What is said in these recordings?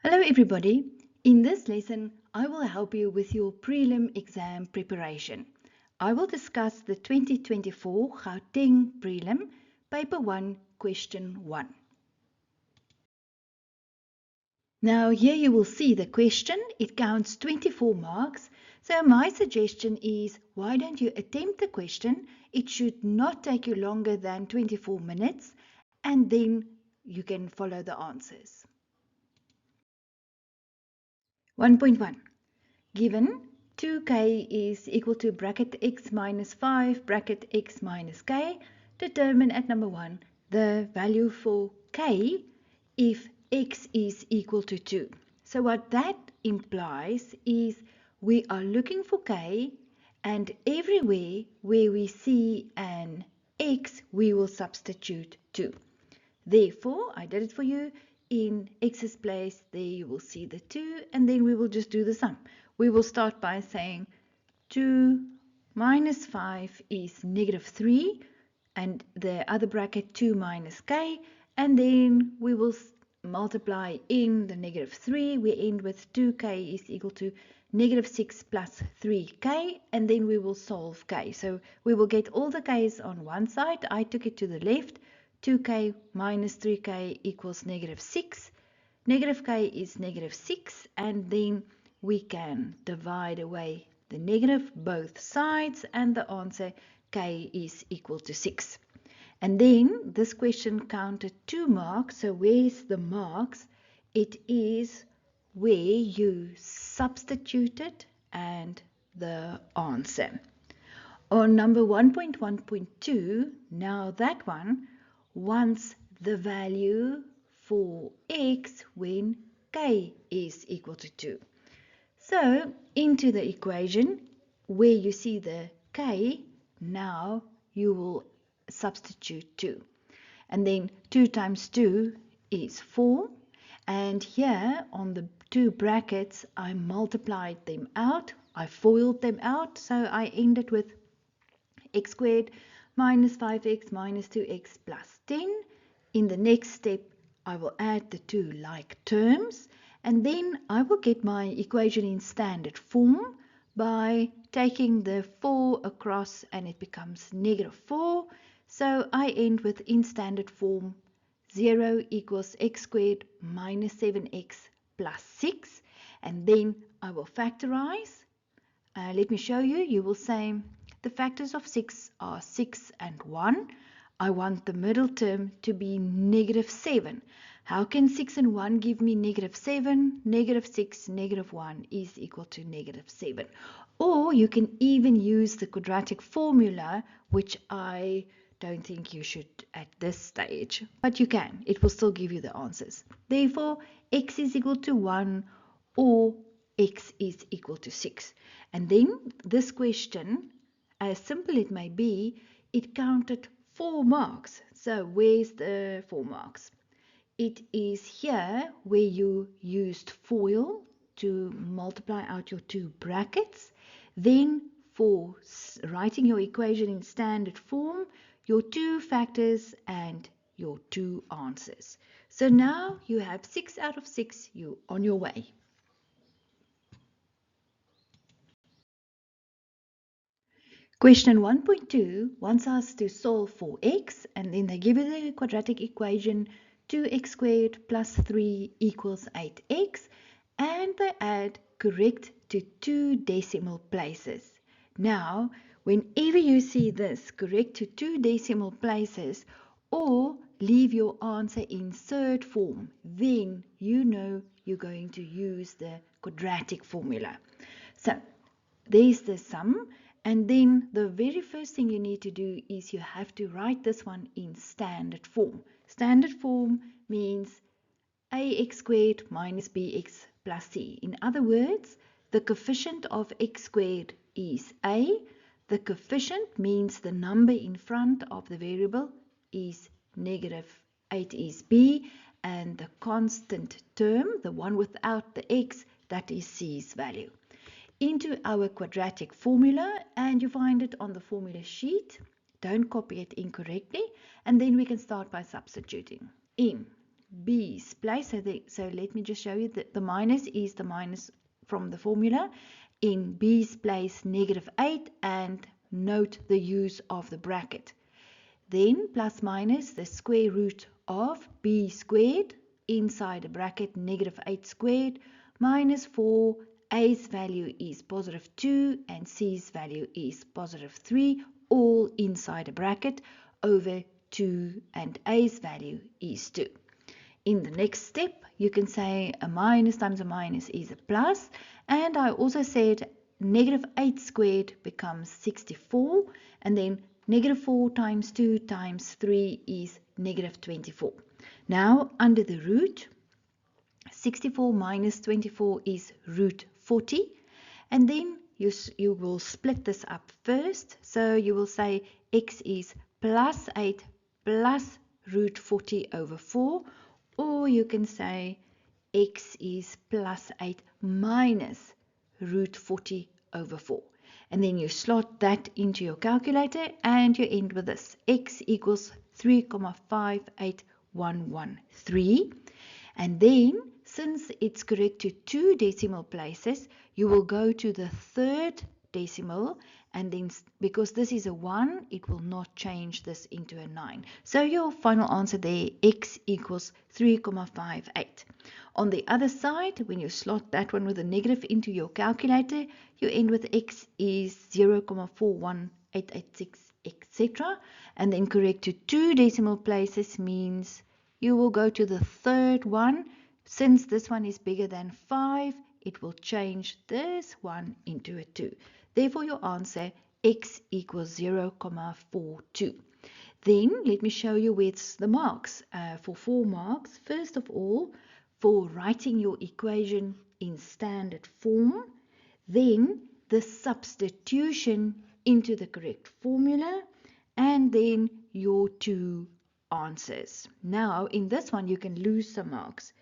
Hello everybody. In this lesson, I will help you with your prelim exam preparation. I will discuss the 2024 Gauteng prelim, Paper 1, Question 1. Now here you will see the question. It counts 24 marks. So my suggestion is, why don't you attempt the question? It should not take you longer than 24 minutes and then you can follow the answers. 1.1. Given 2k is equal to bracket x minus 5 bracket x minus k, determine at number 1 the value for k if x is equal to 2. So what that implies is we are looking for k, and everywhere where we see an x we will substitute 2. Therefore, I did it for you. In x's place, there you will see the 2, and then we will just do the sum. We will start by saying 2 minus 5 is negative 3, and the other bracket 2 minus k, and then we will multiply in the negative 3. We end with 2k is equal to negative 6 plus 3k, and then we will solve k. So we will get all the k's on one side. I took it to the left. 2k minus 3k equals negative 6. Negative k is negative 6, and then we can divide away the negative both sides, and the answer k is equal to 6. And then this question counted 2 marks. So where's the marks? It is where you substituted and the answer. On number 1.1.2, now that one wants the value for x when k is equal to 2. So into the equation where you see the k, now you will substitute 2. And then 2 times 2 is 4. And here on the two brackets, I multiplied them out. I FOILed them out. So I ended with x squared minus 5x minus 2x plus 10. In the next step, I will add the two like terms, and then I will get my equation in standard form by taking the 4 across, and it becomes negative 4. So I end with, in standard form, 0 equals x squared minus 7x plus 6, and then I will factorize. Let me show you. You will say the factors of 6 are 6 and 1. I want the middle term to be negative 7. How can 6 and 1 give me negative 7? Negative 6, negative 1 is equal to negative 7. Or you can even use the quadratic formula, which I don't think you should at this stage. But you can. It will still give you the answers. Therefore, x is equal to 1 or x is equal to 6. And then this question, as simple it may be, it counted 4 marks. So where's the 4 marks? It is here where you used FOIL to multiply out your two brackets. Then for writing your equation in standard form, your two factors and your two answers. So now you have 6 out of 6. You're on your way. Question 1.2 wants us to solve for x, and then they give you the quadratic equation 2x squared plus 3 equals 8x, and they add correct to 2 decimal places. Now, whenever you see this, correct to 2 decimal places, or leave your answer in third form, then you know you're going to use the quadratic formula. So there's the sum, and then the very first thing you need to do is you have to write this one in standard form. Standard form means ax squared minus bx plus c. In other words, the coefficient of x squared is a, the coefficient means the number in front of the variable is negative 8 is b, and the constant term, the one without the x, that is c's value. Into our quadratic formula, and you find it on the formula sheet. Don't copy it incorrectly, and then we can start by substituting. In b's place. So let me just show you that the minus is the minus from the formula. In b's place -8, and note the use of the bracket. Then plus minus the square root of b squared inside a bracket -8 squared minus 4. A's value is +2 and c's value is +3, all inside a bracket, over 2, and A's value is 2. In the next step, you can say a minus times a minus is a plus, and I also said -8 squared becomes 64, and then -4 times 2 times 3 is -24. Now, under the root, 64 minus 24 is root 40, and then you will split this up first. So you will say x is +8 plus root 40 over 4, or you can say x is +8 minus root 40 over 4. And then you slot that into your calculator and you end with this. X equals 3,58113. And then, since it's correct to 2 decimal places, you will go to the third decimal, and then because this is a 1, it will not change this into a 9. So your final answer there, x equals 3,58. On the other side, when you slot that one with a negative into your calculator, you end with x is 0,41886, etc. And then correct to 2 decimal places means you will go to the third one. Since this one is bigger than 5, it will change this one into a 2. Therefore, your answer, x equals 0,42. Then, let me show you where it's the marks. For 4 marks, first of all, for writing your equation in standard form, then the substitution into the correct formula, and then your 2 answers. Now, in this one, you can lose some marks.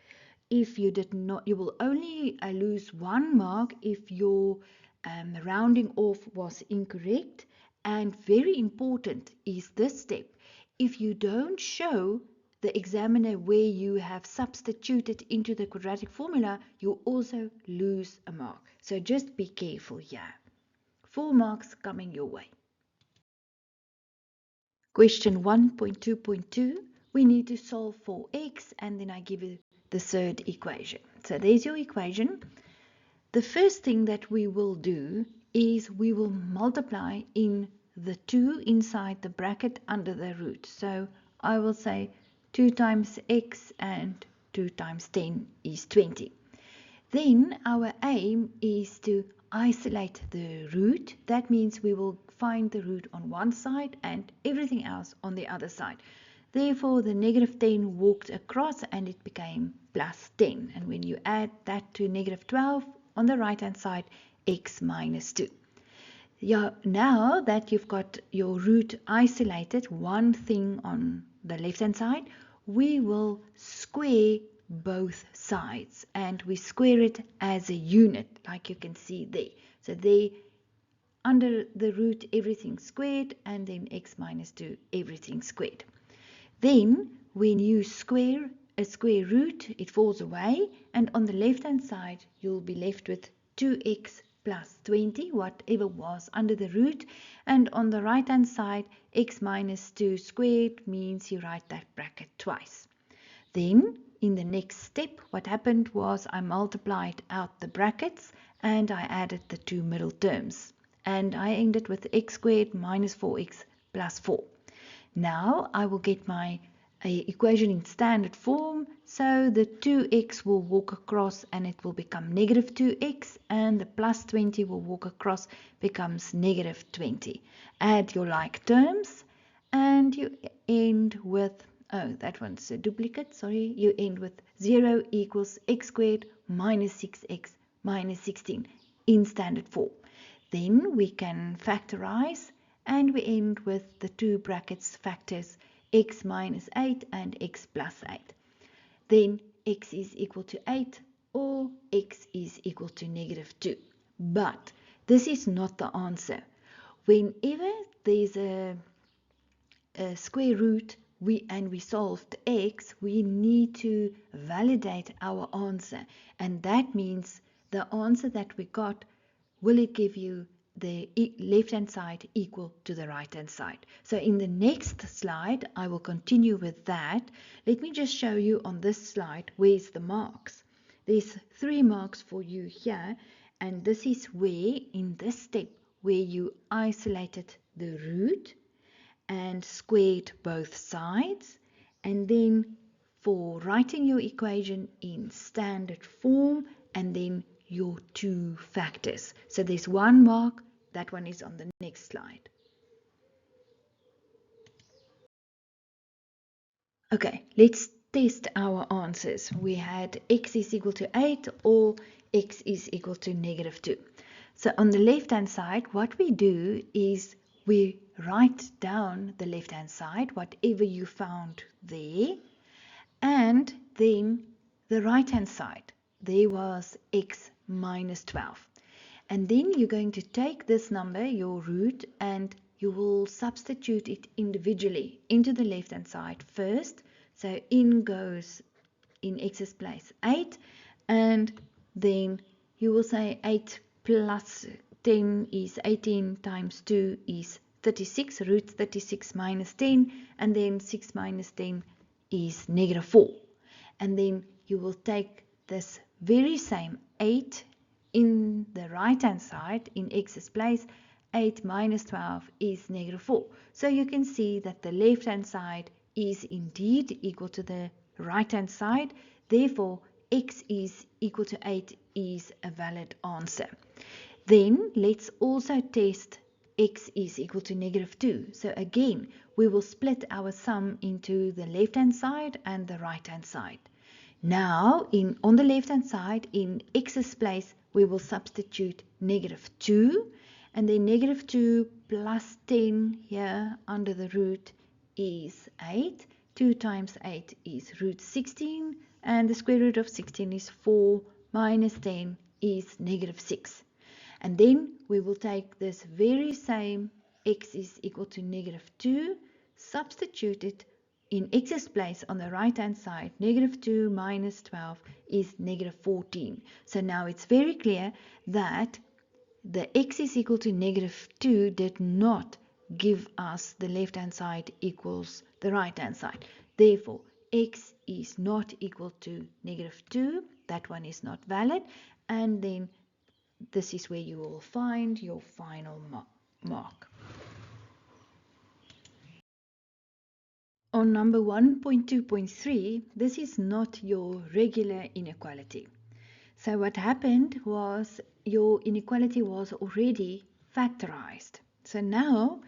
If you did not, you will only lose 1 mark if your rounding off was incorrect. And very important is this step. If you don't show the examiner where you have substituted into the quadratic formula, you also lose a mark. So just be careful here. 4 marks coming your way. Question 1.2.2, we need to solve for x, and then I give you the third equation. So there's your equation. The first thing that we will do is we will multiply in the 2 inside the bracket under the root. So I will say 2 times x and 2 times 10 is 20. Then our aim is to isolate the root. That means we will find the root on one side and everything else on the other side. Therefore, the -10 walked across and it became +10. And when you add that to -12 on the right hand side, x minus 2. Yeah, now that you've got your root isolated, one thing on the left hand side, we will square both sides, and we square it as a unit, like you can see there. So there, under the root, everything squared, and then x minus 2, everything squared. Then when you square a square root, it falls away, and on the left hand side you'll be left with 2x plus 20, whatever was under the root, and on the right hand side x minus 2 squared means you write that bracket twice. Then in the next step, what happened was I multiplied out the brackets and I added the 2 middle terms, and I ended with x squared minus 4x plus 4. Now I will get my equation in standard form, so the 2x will walk across and it will become -2x, and the plus 20 will walk across, becomes -20. Add your like terms and you end with, oh, that one's a duplicate, sorry, you end with 0 equals x squared minus 6x minus 16 in standard form. Then we can factorize, and we end with the 2 brackets factors, x minus 8 and x plus 8. Then x is equal to 8 or x is equal to -2. But this is not the answer. Whenever there's a square root we solved x, we need to validate our answer. And that means the answer that we got, will it give you the left-hand side equal to the right-hand side? So in the next slide, I will continue with that. Let me just show you on this slide where's the marks. There's 3 marks for you here, and this is where, in this step, where you isolated the root and squared both sides, and then for writing your equation in standard form, and then your 2 factors. So there's 1 mark, that one is on the next slide. Okay, let's test our answers. We had x is equal to 8 or x is equal to -2. So on the left hand side, what we do is we write down the left hand side, whatever you found there, and then the right hand side, there was x minus 12. And then you're going to take this number, your root, and you will substitute it individually into the left hand side first. So in goes, in x's place, 8, and then you will say 8 plus 10 is 18 times 2 is 36, root 36 minus 10, and then 6 minus 10 is -4. And then you will take this very same 8 in the right hand side, in x's place, 8 minus 12 is -4. So you can see that the left hand side is indeed equal to the right hand side. Therefore, x is equal to 8 is a valid answer. Then let's also test x is equal to -2. So again, we will split our sum into the left hand side and the right hand side. Now, on the left hand side, in x's place, we will substitute -2, and then -2 plus 10 here under the root is 8. 2 times 8 is root 16, and the square root of 16 is 4, minus 10 is -6. And then we will take this very same x is equal to -2, substitute it in x's place on the right hand side. -2 minus 12 is -14. So now it's very clear that the x is equal to -2 did not give us the left hand side equals the right hand side. Therefore, x is not equal to -2. That one is not valid. And then this is where you will find your final mark. On number 1.2.3, this is not your regular inequality. So what happened was your inequality was already factorized. So now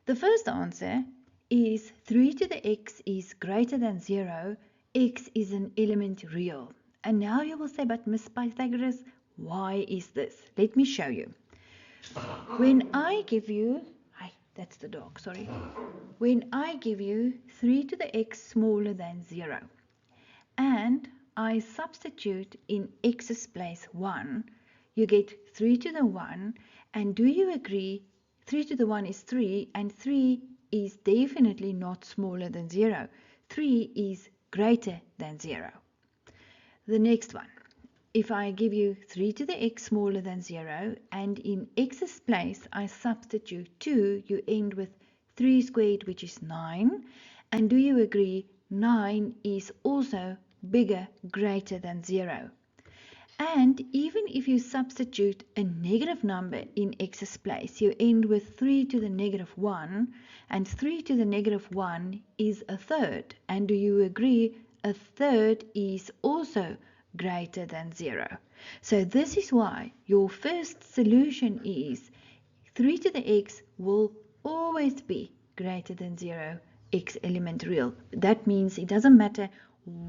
the first answer is 3 to the x is greater than 0. X is an element real. And now you will say, but Miss Pythagoras, why is this? Let me show you. When I give you, that's the dog, sorry. When I give you 3 to the x smaller than 0, and I substitute in x's place 1, you get 3 to the 1, and do you agree 3 to the 1 is 3, and 3 is definitely not smaller than 0. 3 is greater than 0. The next one. If I give you 3 to the x smaller than 0, and in x's place I substitute 2, you end with 3 squared, which is 9. And do you agree 9 is also bigger, greater than 0? And even if you substitute a negative number in x's place, you end with 3 to the -1, and 3 to the -1 is a third. And do you agree a third is also greater than 0? So this is why your first solution is 3 to the x will always be greater than 0, x element real. That means it doesn't matter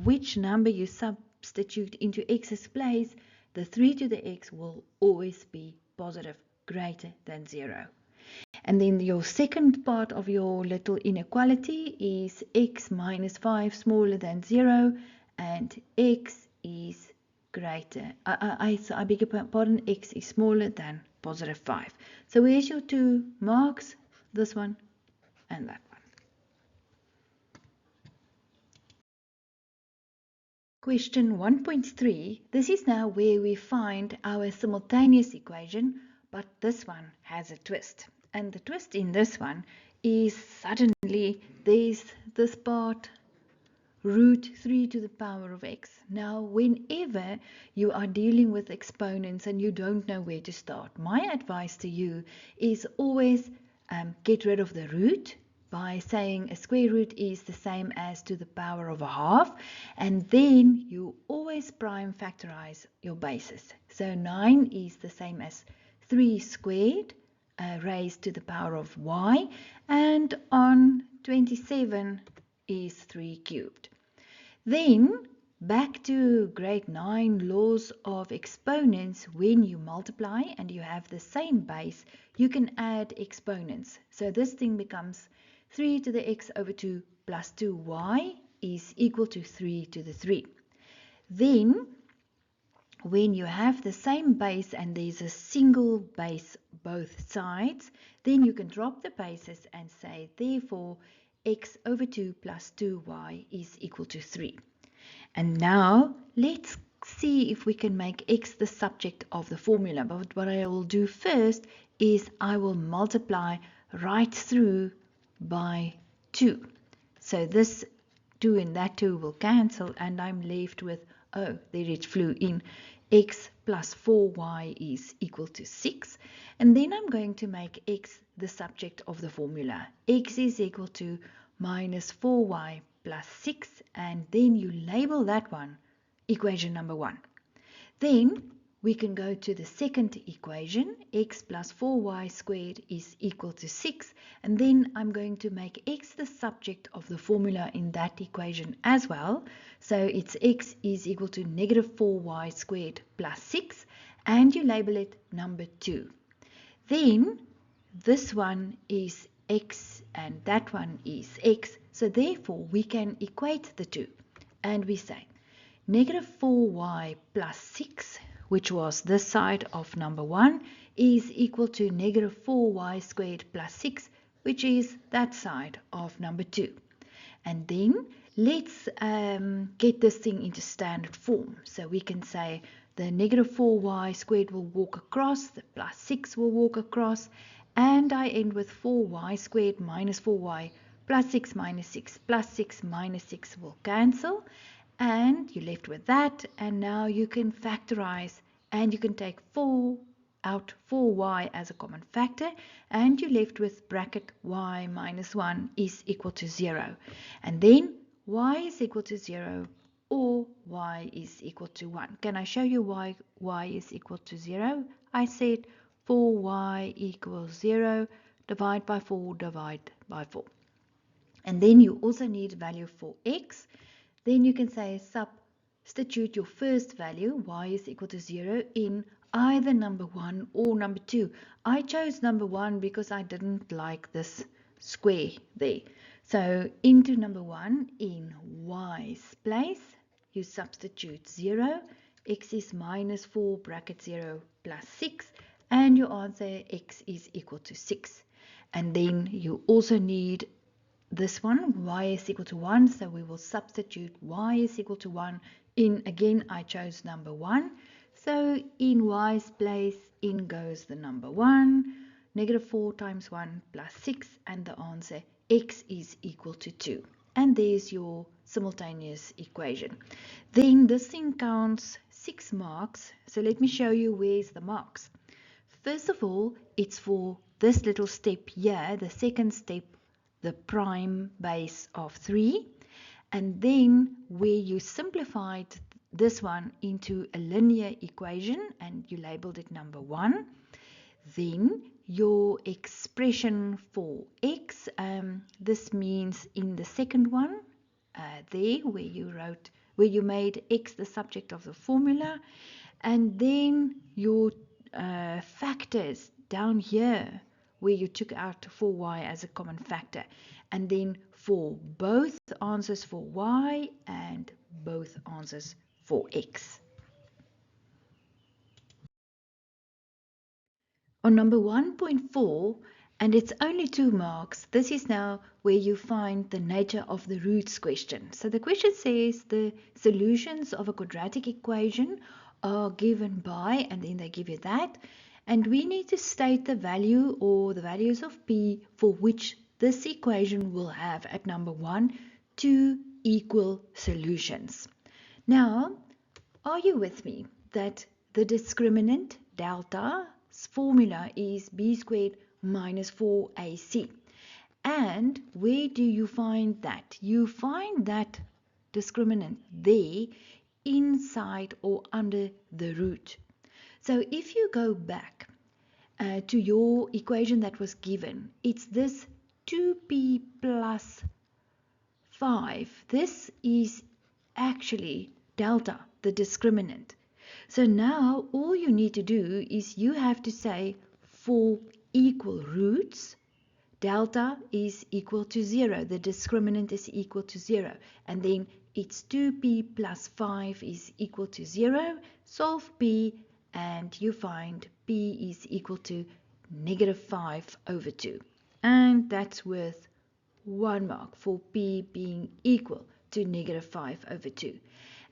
which number you substitute into x's place, the 3 to the x will always be positive, greater than 0. And then your second part of your little inequality is x minus 5 smaller than 0, and x is greater, I beg your pardon, x is smaller than positive 5. So where's your 2 marks? This one and that one. Question 1.3, this is now where we find our simultaneous equation, but this one has a twist. And the twist in this one is suddenly there's this part root 3 to the power of x. Now, whenever you are dealing with exponents and you don't know where to start, my advice to you is always get rid of the root by saying a square root is the same as to the power of a half, and then you always prime factorize your bases. So 9 is the same as 3 squared raised to the power of y, and on 27 is 3 cubed. Then back to grade 9 laws of exponents. When you multiply and you have the same base, you can add exponents. So this thing becomes 3 to the x over 2 plus 2y is equal to 3 to the 3. Then when you have the same base and there's a single base both sides, then you can drop the bases and say therefore x over 2 plus 2y is equal to 3. And now let's see if we can make x the subject of the formula. But what I will do first is I will multiply right through by 2. So this 2 and that 2 will cancel, and I'm left with, oh, there it flew in, x plus 4y is equal to 6. And then I'm going to make x the subject of the formula. X is equal to minus 4y plus 6, and then you label that one equation number 1. Then we can go to the second equation, x plus 4y squared is equal to 6, and then I'm going to make x the subject of the formula in that equation as well. So it's x is equal to negative 4y squared plus 6, and you label it number 2. Then this one is x and that one is x, so therefore we can equate the two, and we say negative 4y plus 6, which was this side of number 1, is equal to negative 4y squared plus 6, which is that side of number 2. And then let's get this thing into standard form. So we can say the negative 4y squared will walk across, the plus 6 will walk across, and I end with 4y squared minus 4y plus 6 minus 6 plus 6 minus 6 will cancel, and you're left with that. And now you can factorize, and you can take 4 out 4y as a common factor, and you're left with bracket y minus 1 is equal to 0. And then y is equal to 0 or y is equal to 1. Can I show you why y is equal to 0? I said 4y equals 0, divide by 4, divide by 4. And then you also need value for x. Then you can say substitute your first value, y is equal to 0, in either number 1 or number 2. I chose number 1 because I didn't like this square there. So into number 1 in y's place, you substitute 0, x is minus 4 bracket 0 plus 6, and your answer x is equal to 6. And then you also need this one, y is equal to 1, so we will substitute y is equal to 1 in, again I chose number 1, so in y's place in goes the number 1, negative 4 times 1 plus 6, and the answer x is equal to 2. And there's your simultaneous equation. Then this thing counts 6 marks, so let me show you where's the marks. First of all, it's for this little step here, the second step, the prime base of 3, and then where you simplified this one into a linear equation and you labeled it number 1, then your expression for x, this means in the second one, there where you made x the subject of the formula, and then your factors down here where you took out 4y as a common factor, and then for both answers for y and both answers for x. On number 1.4, and it's only 2 marks. This is now where you find the nature of the roots question. So the question says the solutions of a quadratic equation are given by, and then they give you that, and we need to state the value or the values of p for which this equation will have at number 1 2 equal solutions. Now, are you with me that the discriminant delta's formula is b squared minus 4ac? And where do you find that? You find that discriminant there inside or under the root. So if you go back to your equation that was given, it's this 2p plus 5. This is actually delta, the discriminant. So now all you need to do is you have to say for equal roots, delta is equal to 0. The discriminant is equal to 0. And then it's 2p plus 5 is equal to 0. Solve p and you find p is equal to negative 5 over 2. And that's worth 1 mark for p being equal to negative 5 over 2.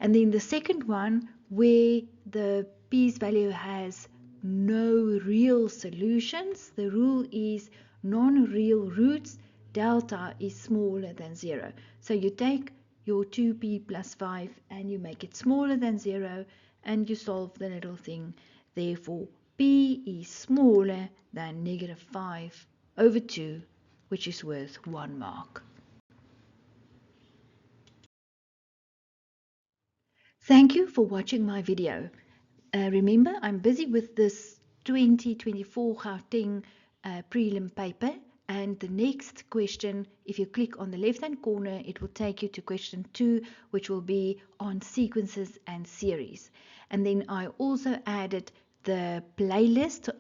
And then the second one, where the p's value has no real solutions, the rule is non-real roots, delta is smaller than 0. So you take your 2p plus 5 and you make it smaller than 0 and you solve the little thing. Therefore, p is smaller than negative 5 over 2, which is worth 1 mark. Thank you for watching my video. Remember, I'm busy with this 2024 Gauteng prelim paper, and the next question, if you click on the left hand corner, it will take you to question 2, which will be on sequences and series. And then I also added the playlist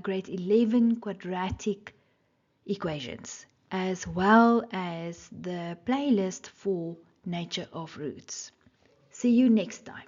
grade 11 quadratic equations, as well as the playlist for nature of roots. See you next time.